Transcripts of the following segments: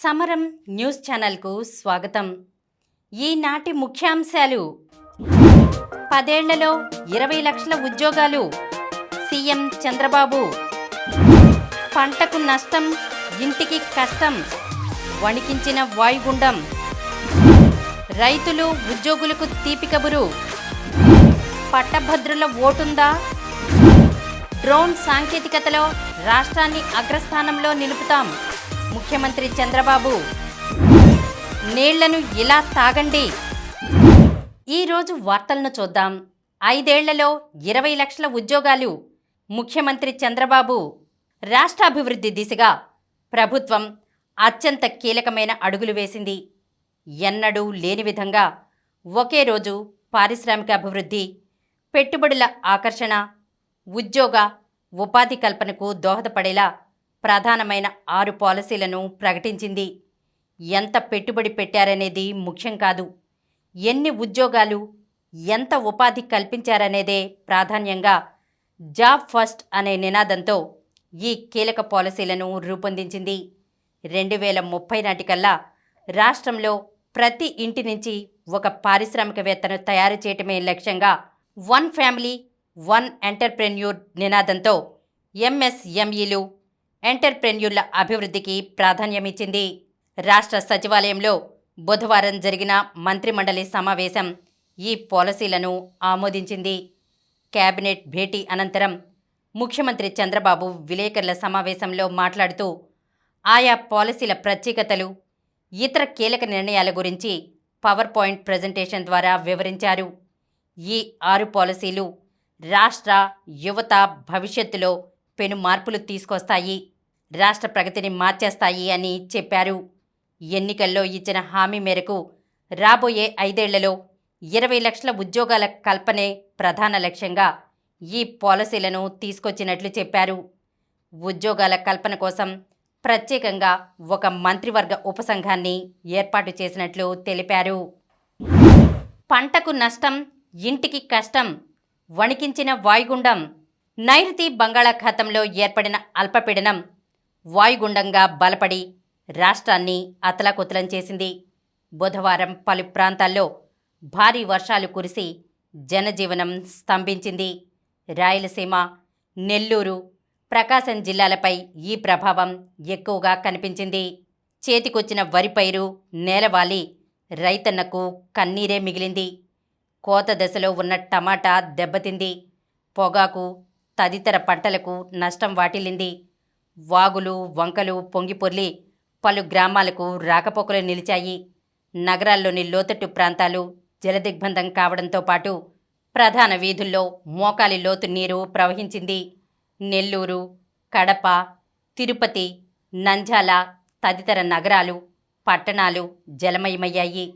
సమరం న్యూస్ ఛానల్కు స్వాగతం. ఈనాటి ముఖ్యాంశాలు: 10 ఏళ్లలో 20 లక్షల ఉద్యోగాలు, సీఎం చంద్రబాబు. పంటకు నష్టం, ఇంటికి కష్టం, వణికించిన వాయుగుండం. రైతులు ఉద్యోగులకు తీపి కబురు. పట్టభద్రుల ఓటుందా? డ్రోన్ సాంకేతికతలో రాష్ట్రాన్ని అగ్రస్థానంలో నిలుపుతాం, ముఖ్యమంత్రి చంద్రబాబు. నీళ్లను ఇలా తాగండి. ఈరోజు వార్తలను చూద్దాం. 5 ఏళ్లలో 20 లక్షల ఉద్యోగాలు, ముఖ్యమంత్రి చంద్రబాబు. రాష్ట్రాభివృద్ధి దిశగా ప్రభుత్వం అత్యంత కీలకమైన అడుగులు వేసింది. ఎన్నడూ లేని విధంగా ఒకే రోజు పారిశ్రామిక అభివృద్ధి, పెట్టుబడుల ఆకర్షణ, ఉద్యోగ ఉపాధి కల్పనకు దోహదపడేలా ప్రధానమైన 6 పాలసీలను ప్రకటించింది. ఎంత పెట్టుబడి పెట్టారనేది ముఖ్యం కాదు, ఎన్ని ఉద్యోగాలు, ఎంత ఉపాధి కల్పించారనేదే ప్రాధాన్యంగా జాబ్ ఫస్ట్ అనే నినాదంతో ఈ కీలక పాలసీలను రూపొందించింది. 2030 నాటికల్లా రాష్ట్రంలో ప్రతి ఇంటి నుంచి ఒక పారిశ్రామికవేత్తను తయారు చేయటమే లక్ష్యంగా వన్ ఫ్యామిలీ వన్ ఎంటర్ప్రెన్యూర్ నినాదంతో ఎంఎస్ఎంఈలు, ఎంటర్ప్రెన్యూర్ల అభివృద్ధికి ప్రాధాన్యమిచ్చింది. రాష్ట్ర సచివాలయంలో బుధవారం జరిగిన మంత్రిమండలి సమావేశం ఈ పాలసీలను ఆమోదించింది. కేబినెట్ భేటీ అనంతరం ముఖ్యమంత్రి చంద్రబాబు విలేకరుల సమావేశంలో మాట్లాడుతూ ఆయా పాలసీల ప్రత్యేకతలు, ఇతర కీలక నిర్ణయాల గురించి పవర్ పాయింట్ ప్రజెంటేషన్ ద్వారా వివరించారు. ఈ 6 పాలసీలు రాష్ట్ర యువత భవిష్యత్తులో పెను మార్పులు తీసుకొస్తాయి, రాష్ట్ర ప్రగతిని మార్చేస్తాయి అని చెప్పారు. ఎన్నికల్లో ఇచ్చిన హామీ మేరకు రాబోయే 5 ఏళ్లలో 20 లక్షల ఉద్యోగాల కల్పనే ప్రధాన లక్ష్యంగా ఈ పాలసీలను తీసుకొచ్చినట్లు చెప్పారు. ఉద్యోగాల కల్పన కోసం ప్రత్యేకంగా ఒక మంత్రివర్గ ఉపసంఘాన్ని ఏర్పాటు చేసినట్లు తెలిపారు. పంటకు నష్టం, ఇంటికి కష్టం, వణికించిన వాయుగుండం. నైరుతి బంగాళాఖాతంలో ఏర్పడిన అల్పపీడనం వాయుగుండంగా బలపడి రాష్ట్రాన్ని అతలాకుతలం చేసింది. బుధవారం పలు ప్రాంతాల్లో భారీ వర్షాలు కురిసి జనజీవనం స్తంభించింది. రాయలసీమ, నెల్లూరు, ప్రకాశం జిల్లాలపై ఈ ప్రభావం ఎక్కువగా కనిపించింది. చేతికొచ్చిన వరి పైరు నేలవాలి రైతన్నకు కన్నీరే మిగిలింది. కోత దశలో ఉన్న టమాటా దెబ్బతింది. పొగాకు తదితర పంటలకు నష్టం వాటిల్లింది. వాగులు, వంకలు పొంగిపొర్లి పలు గ్రామాలకు రాకపోకలు నిలిచాయి. నగరాల్లోని లోతట్టు ప్రాంతాలు జలదిగ్బంధం కావడంతో పాటు ప్రధాన వీధుల్లో మోకాలి లోతు నీరు ప్రవహించింది. నెల్లూరు, కడప, తిరుపతి, నంద్యాల తదితర నగరాలు, పట్టణాలు జలమయమయ్యాయి.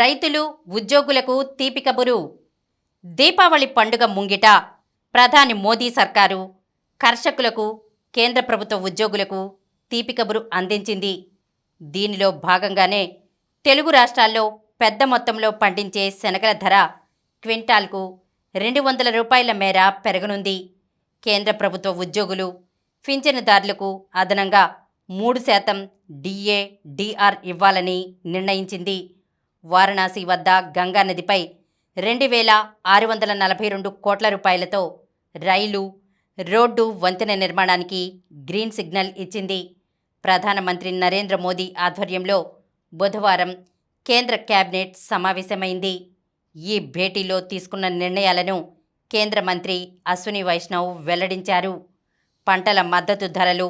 రైతులు ఉద్యోగులకు తీపి కబురు. దీపావళి పండుగ ముంగిట ప్రధాని మోదీ సర్కారు కర్షకులకు, కేంద్ర ప్రభుత్వ ఉద్యోగులకు తీపి కబురు అందించింది. దీనిలో భాగంగానే తెలుగు రాష్ట్రాల్లో పెద్ద మొత్తంలో పండించే శనగల ధర క్వింటాల్కు 200 రూపాయల మేర పెరగనుంది. కేంద్ర ప్రభుత్వ ఉద్యోగులు, పింఛనుదారులకు అదనంగా 3% డిఏ, డిఆర్ ఇవ్వాలని నిర్ణయించింది. వారణాసి వద్ద గంగానదిపై 2,642 కోట్ల రూపాయలతో రైలు, రోడ్డు వంతెన నిర్మాణానికి గ్రీన్ సిగ్నల్ ఇచ్చింది. ప్రధానమంత్రి నరేంద్ర మోదీ ఆధ్వర్యంలో బుధవారం కేంద్ర కేబినెట్ సమావేశమైంది. ఈ భేటీలో తీసుకున్న నిర్ణయాలను కేంద్ర మంత్రి అశ్విని వైష్ణవ్ వెల్లడించారు. పంటల మద్దతు ధరలు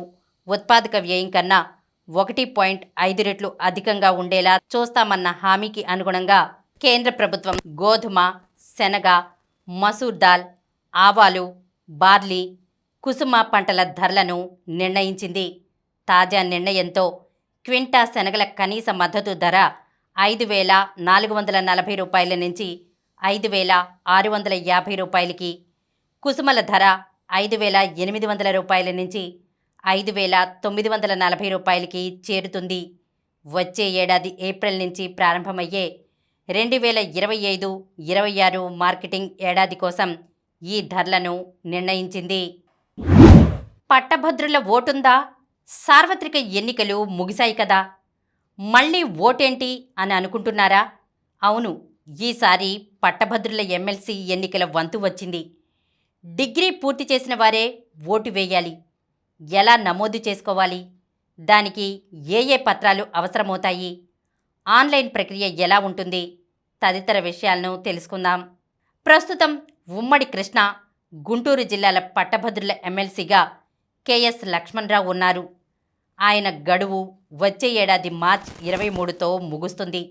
ఉత్పాదక వ్యయం కన్నా 1.5 రెట్లు అధికంగా ఉండేలా చూస్తామన్న హామీకి అనుగుణంగా కేంద్ర ప్రభుత్వం గోధుమ, శనగ, మసూర్ దాల్, ఆవాలు, బార్లీ, కుసుమ పంటల ధరలను నిర్ణయించింది. తాజా నిర్ణయంతో క్వింటా శనగల కనీస మద్దతు ధర 5,440 రూపాయల నుంచి 5,650 రూపాయలకి, కుసుమల ధర 5,800 రూపాయల నుంచి 5,940 రూపాయలకి చేరుతుంది. వచ్చే ఏడాది ఏప్రిల్ నుంచి ప్రారంభమయ్యే 2025-26 మార్కెటింగ్ ఏడాది కోసం ఈ ధరలను నిర్ణయించింది. పట్టభద్రుల ఓటుందా? సార్వత్రిక ఎన్నికలు ముగిశాయి కదా, మళ్ళీ ఓటేంటి అని అనుకుంటున్నారా? అవును, ఈసారి పట్టభద్రుల ఎమ్మెల్సీ ఎన్నికల వంతు వచ్చింది. డిగ్రీ పూర్తి చేసిన వారే ఓటు వేయాలి. ఎలా నమోదు చేసుకోవాలి? దానికి ఏ ఏ పత్రాలు అవసరమవుతాయి? ఆన్లైన్ ప్రక్రియ ఎలా ఉంటుంది? తదితర విషయాలను తెలుసుకుందాం. ప్రస్తుతం ఉమ్మడి కృష్ణా, గుంటూరు జిల్లాల పట్టభద్రుల ఎమ్మెల్సీగా కెఎస్ లక్ష్మణరావు ఉన్నారు. ఆయన గడువు వచ్చే ఏడాది మార్చి 23తో ముగుస్తుంది.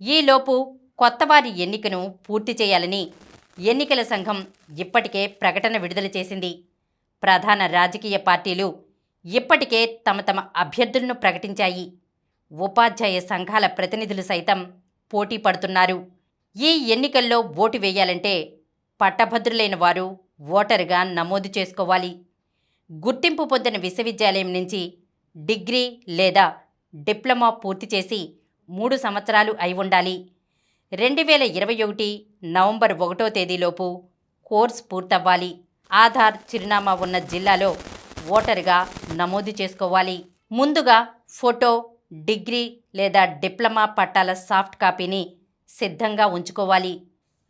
ఈలోపు కొత్తవారి ఎన్నికను పూర్తి చేయాలని ఎన్నికల సంఘం ఇప్పటికే ప్రకటన విడుదల చేసింది. ప్రధాన రాజకీయ పార్టీలు ఇప్పటికే తమ తమ అభ్యర్థులను ప్రకటించాయి. ఉపాధ్యాయ సంఘాల ప్రతినిధులు సైతం పోటీ పడుతున్నారు. ఈ ఎన్నికల్లో ఓటు వేయాలంటే పట్టభద్రులైన వారు ఓటరుగా నమోదు చేసుకోవాలి. గుర్తింపు పొందిన విశ్వవిద్యాలయం నుంచి డిగ్రీ లేదా డిప్లొమా పూర్తి చేసి 3 సంవత్సరాలు అయి ఉండాలి. 2021 నవంబర్ 1వ తేదీలోపు కోర్సు పూర్తవ్వాలి. ఆధార్ చిరునామా ఉన్న జిల్లాలో ఓటరుగా నమోదు చేసుకోవాలి. ముందుగా ఫోటో, డిగ్రీ లేదా డిప్లొమా పట్టాల సాఫ్ట్ కాపీని సిద్ధంగా ఉంచుకోవాలి.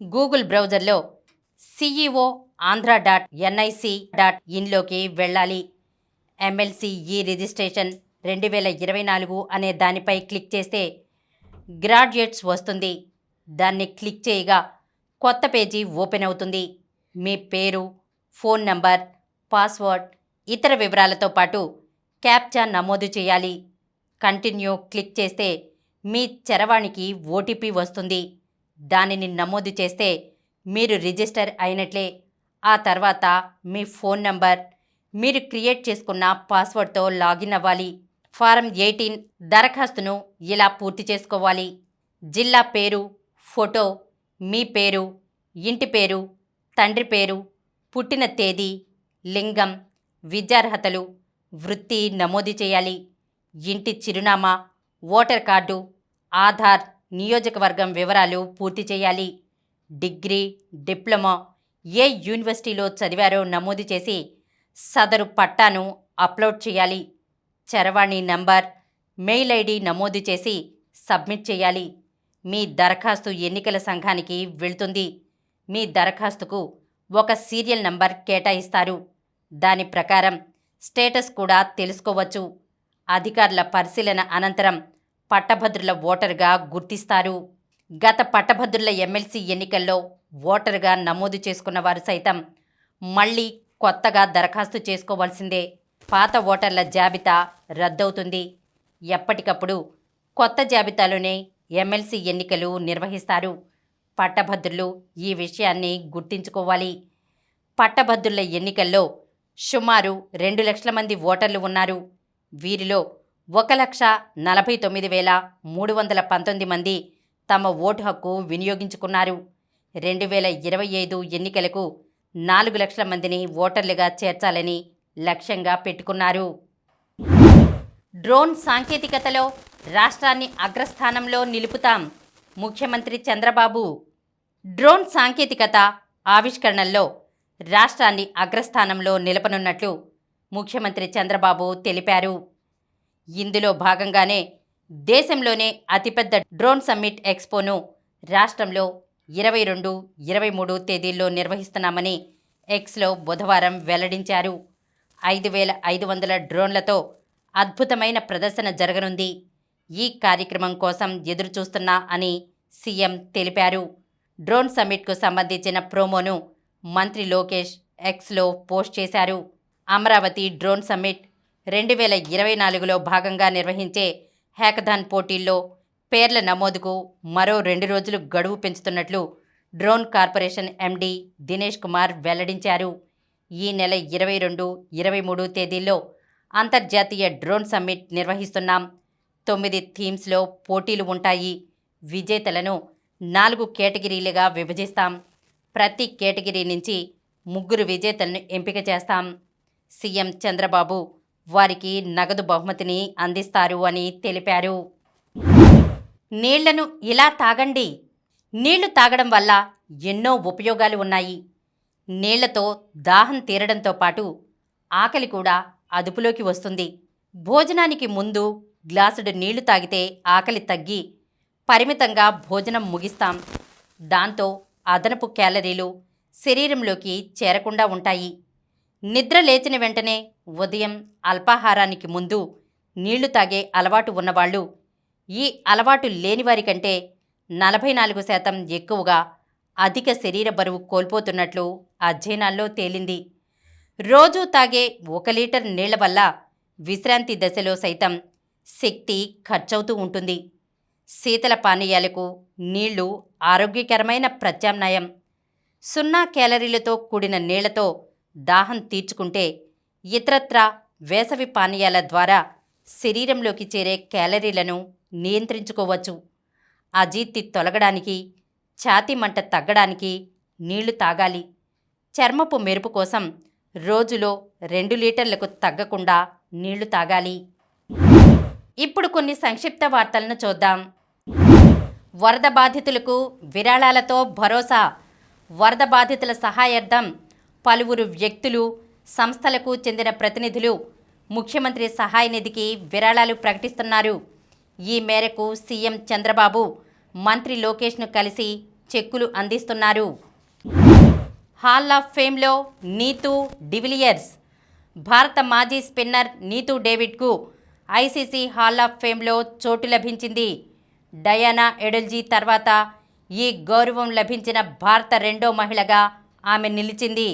గూగుల్ బ్రౌజర్లో ceo.andhra.nic.in వెళ్ళాలి. ఎమ్మెల్సీ ఈ రిజిస్ట్రేషన్ 2024 అనే దానిపై క్లిక్ చేస్తే గ్రాడ్యుయేట్స్ వస్తుంది. దాన్ని క్లిక్ చేయగా కొత్త పేజీ ఓపెన్ అవుతుంది. మీ పేరు, ఫోన్ నంబర్, పాస్వర్డ్, ఇతర వివరాలతో పాటు క్యాప్చా నమోదు చేయాలి. కంటిన్యూ క్లిక్ చేస్తే మీ చరవాణికి ఓటీపీ వస్తుంది. దానిని నమోదు చేస్తే మీరు రిజిస్టర్ అయినట్లే. ఆ తర్వాత మీ ఫోన్ నంబర్, మీరు క్రియేట్ చేసుకున్న పాస్వర్డ్తో లాగిన్ అవ్వాలి. ఫారం 18 దరఖాస్తును ఇలా పూర్తి చేసుకోవాలి. జిల్లా పేరు, ఫోటో, మీ పేరు, ఇంటి పేరు, తండ్రి పేరు, పుట్టిన తేదీ, లింగం, విద్యార్హతలు, వృత్తి నమోదు చేయాలి. ఇంటి చిరునామా, ఓటర్ కార్డు, ఆధార్, నియోజకవర్గం వివరాలు పూర్తి చేయాలి. డిగ్రీ, డిప్లొమా ఏ యూనివర్సిటీలో చదివారో నమోదు చేసి సదరు పట్టాను అప్లోడ్ చేయాలి. చరవాణి నంబర్, మెయిల్ ఐడి నమోదు చేసి సబ్మిట్ చేయాలి. మీ దరఖాస్తు ఎన్నికల సంఘానికి వెళ్తుంది. మీ దరఖాస్తుకు ఒక సీరియల్ నంబర్ కేటాయిస్తారు. దాని ప్రకారం స్టేటస్ కూడా తెలుసుకోవచ్చు. అధికారుల పరిశీలన అనంతరం పట్టభద్రుల ఓటరుగా గుర్తిస్తారు. గత పట్టభద్రుల ఎమ్మెల్సీ ఎన్నికల్లో ఓటరుగా నమోదు చేసుకున్న వారు సైతం మళ్ళీ కొత్తగా దరఖాస్తు చేసుకోవాల్సిందే. పాత ఓటర్ల జాబితా రద్దవుతుంది. ఎప్పటికప్పుడు కొత్త జాబితాలోనే ఎమ్మెల్సీ ఎన్నికలు నిర్వహిస్తారు. పట్టభద్రులు ఈ విషయాన్ని గుర్తుంచుకోవాలి. పట్టభద్రుల ఎన్నికల్లో సుమారు 2 లక్షల మంది ఓటర్లు ఉన్నారు. వీరిలో 1,49,319 మంది తమ ఓటు హక్కు వినియోగించుకున్నారు. 2025 ఎన్నికలకు 4 లక్షల మందిని ఓటర్లుగా చేర్చాలని లక్ష్యంగా పెట్టుకున్నారు. డ్రోన్ సాంకేతికతలో రాష్ట్రాన్ని అగ్రస్థానంలో నిలుపుతాం, ముఖ్యమంత్రి చంద్రబాబు. డ్రోన్ సాంకేతికత ఆవిష్కరణల్లో రాష్ట్రాన్ని అగ్రస్థానంలో నిలపనున్నట్లు ముఖ్యమంత్రి చంద్రబాబు తెలిపారు. ఇందులో భాగంగానే దేశంలోనే అతిపెద్ద డ్రోన్ సమ్మిట్ ఎక్స్పోను రాష్ట్రంలో 22, 23 తేదీల్లో నిర్వహిస్తున్నామని ఎక్స్లో బుధవారం వెల్లడించారు. 5,500 డ్రోన్లతో అద్భుతమైన ప్రదర్శన జరగనుంది. ఈ కార్యక్రమం కోసం ఎదురుచూస్తున్నా అని సీఎం తెలిపారు. డ్రోన్ సమ్మిట్కు సంబంధించిన ప్రోమోను మంత్రి లోకేష్ ఎక్స్లో పోస్ట్ చేశారు. అమరావతి డ్రోన్ సమ్మిట్ 2024లో భాగంగా నిర్వహించే హ్యాకథాన్ పోటీల్లో పేర్ల నమోదుకు మరో 2 రోజులు గడువు పెంచుతున్నట్లు drone corporation MD Dinesh Kumar వెల్లడించారు. ఈ నెల 22, 23 తేదీల్లో అంతర్జాతీయ డ్రోన్ సమ్మిట్ నిర్వహిస్తున్నాం. 9 థీమ్స్లో పోటీలు ఉంటాయి. విజేతలను 4 కేటగిరీలుగా విభజిస్తాం. ప్రతి కేటగిరీ నుంచి 3 విజేతలను ఎంపిక చేస్తాం. సీఎం చంద్రబాబు వారికి నగదు బహుమతిని అందిస్తారు అని తెలిపారు. నీళ్లను ఇలా తాగండి. నీళ్లు తాగడం వల్ల ఎన్నో ఉపయోగాలు ఉన్నాయి. నీళ్లతో దాహం తీరడంతో పాటు ఆకలి కూడా అదుపులోకి వస్తుంది. భోజనానికి ముందు గ్లాసుడు నీళ్లు తాగితే ఆకలి తగ్గి పరిమితంగా భోజనం ముగిస్తాం. దాంతో అదనపు క్యాలరీలు శరీరంలోకి చేరకుండా ఉంటాయి. నిద్ర లేచిన వెంటనే ఉదయం అల్పాహారానికి ముందు నీళ్లు తాగే అలవాటు ఉన్నవాళ్ళు ఈ అలవాటు లేనివారి కంటే 44% ఎక్కువగా అధిక శరీర బరువు కోల్పోతున్నట్లు అధ్యయనాల్లో తేలింది. రోజూ తాగే 1 లీటర్ నీళ్ల వల్ల విశ్రాంతి దశలో సైతం శక్తి ఖర్చవుతూ ఉంటుంది. శీతల పానీయాలకు నీళ్లు ఆరోగ్యకరమైన ప్రత్యామ్నాయం. 0 క్యాలరీలతో కూడిన నీళ్లతో దాహం తీర్చుకుంటే ఇతరత్రా వేసవి పానీయాల ద్వారా శరీరంలోకి చేరే క్యాలరీలను నియంత్రించుకోవచ్చు. అజీర్తి తొలగడానికి, ఛాతీ మంట తగ్గడానికి నీళ్లు తాగాలి. చర్మపు మెరుపు కోసం రోజులో 2 లీటర్లకు తగ్గకుండా నీళ్లు తాగాలి. ఇప్పుడు కొన్ని సంక్షిప్త వార్తలను చూద్దాం. వరద బాధితులకు విరాళాలతో భరోసా. వరద బాధితుల సహాయార్థం పలువురు వ్యక్తులు, సంస్థలకు చెందిన ప్రతినిధులు ముఖ్యమంత్రి సహాయ నిధికి విరాళాలు ప్రకటిస్తున్నారు. ఈ మేరకు సీఎం చంద్రబాబు మంత్రి లోకేష్ను కలిసి చెక్కులు అందిస్తున్నారు. హాల్ ఆఫ్ ఫేమ్లో నీతూ డివిలియర్స్. భారత మాజీ స్పిన్నర్ నీతూ డేవిడ్కు ఐసీసీ హాల్ ఆఫ్ ఫేమ్లో చోటు లభించింది. డయానా ఎడల్జీ తర్వాత ఈ గౌరవం లభించిన భారత రెండో మహిళగా ఆమె నిలిచింది.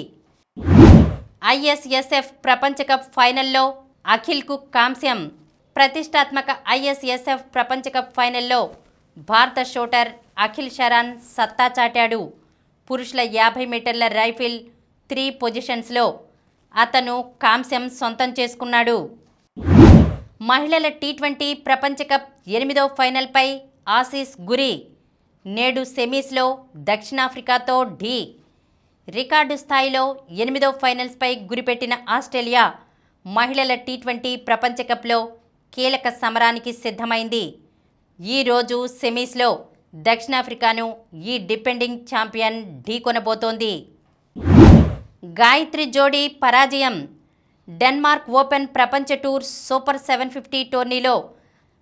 ఐఎస్ఎస్ఎఫ్ ప్రపంచ కప్ ఫైనల్లో అఖిల్కు కాంస్యం. ప్రతిష్టాత్మక ఐఎస్ఎస్ఎఫ్ ప్రపంచ కప్ ఫైనల్లో భారత షూటర్ అఖిల్ షరాన్ సత్తా చాటాడు. పురుషుల 50 మీటర్ల రైఫిల్ 3 పొజిషన్స్లో అతను కాంస్యం సొంతం చేసుకున్నాడు. మహిళల టీ20 ప్రపంచ కప్ 8వ ఫైనల్పై ఆసీస్ గురి. నేడు సెమీస్లో దక్షిణాఫ్రికాతో ఢీ. రికార్డు స్థాయిలో 8వ ఫైనల్స్పై గురిపెట్టిన ఆస్ట్రేలియా మహిళల టీ20 ప్రపంచ కప్లో కీలక సమరానికి సిద్ధమైంది. ఈరోజు సెమీస్లో దక్షిణాఫ్రికాను ఈ డిపెండింగ్ ఛాంపియన్ ఢీకొనబోతోంది. గాయత్రి జోడీ పరాజయం. డెన్మార్క్ ఓపెన్ ప్రపంచ టూర్ సూపర్ 750 టోర్నీలో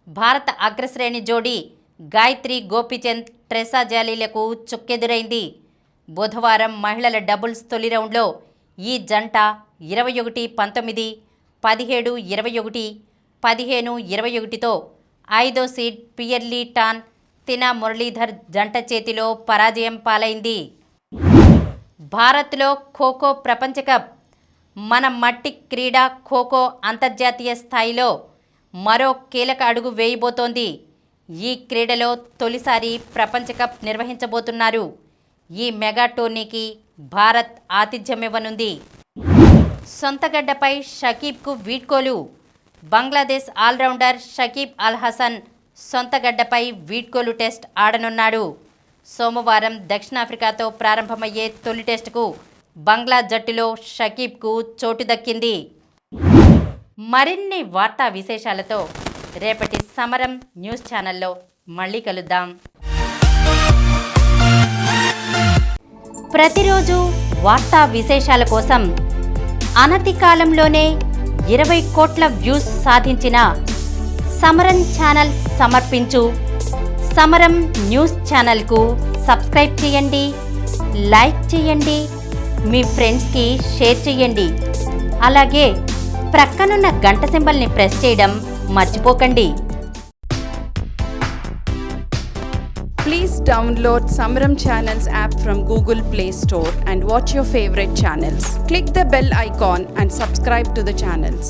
భారత అగ్రశ్రేణి జోడీ గాయత్రి గోపీచంద్, ట్రెసా జాలీలకు చుక్కెదురైంది. బుధవారం మహిళల డబుల్స్ తొలి రౌండ్లో ఈ జంట 21-19, 17-21, 15-21తో 5వ సీడ్ పియర్లీ టాన్, తినా మురళీధర్ జంట చేతిలో పరాజయం పాలైంది. భారత్లో ఖోఖో ప్రపంచ కప్. మన మట్టి క్రీడ ఖోఖో అంతర్జాతీయ స్థాయిలో మరో కీలక అడుగు వేయబోతోంది. ఈ క్రీడలో తొలిసారి ప్రపంచ కప్ నిర్వహించబోతున్నారు. ఈ మెగా టోర్నీకి భారత్ ఆతిథ్యమివ్వనుంది. సొంతగడ్డపై షకీబ్కు వీడ్కోలు. బంగ్లాదేశ్ ఆల్రౌండర్ షకీబ్ అల్ హసన్ సొంతగడ్డపై వీడ్కోలు టెస్ట్ ఆడనున్నాడు. సోమవారం దక్షిణాఫ్రికాతో ప్రారంభమయ్యే తొలి టెస్టుకు బంగ్లా జట్టులో షకీబ్కు చోటు దక్కింది. మరిన్ని వార్తా విశేషాలతో రేపటి సమరం న్యూస్ ఛానల్లో మళ్ళీ కలుద్దాం. ప్రతిరోజు వార్తా విశేషాల కోసం అనతి కాలంలోనే 20 కోట్ల వ్యూస్ సాధించిన సమరం ఛానల్ సమర్పించు సమరం న్యూస్ ఛానల్కు సబ్స్క్రైబ్ చేయండి, లైక్ చేయండి, మీ ఫ్రెండ్స్కి షేర్ చేయండి. అలాగే ప్రక్కనున్న గంట సింబల్ని ప్రెస్ చేయడం మర్చిపోకండి. Please download Samaram Channels app from Google Play Store and watch your favorite channels. Click the bell icon and subscribe to the channels.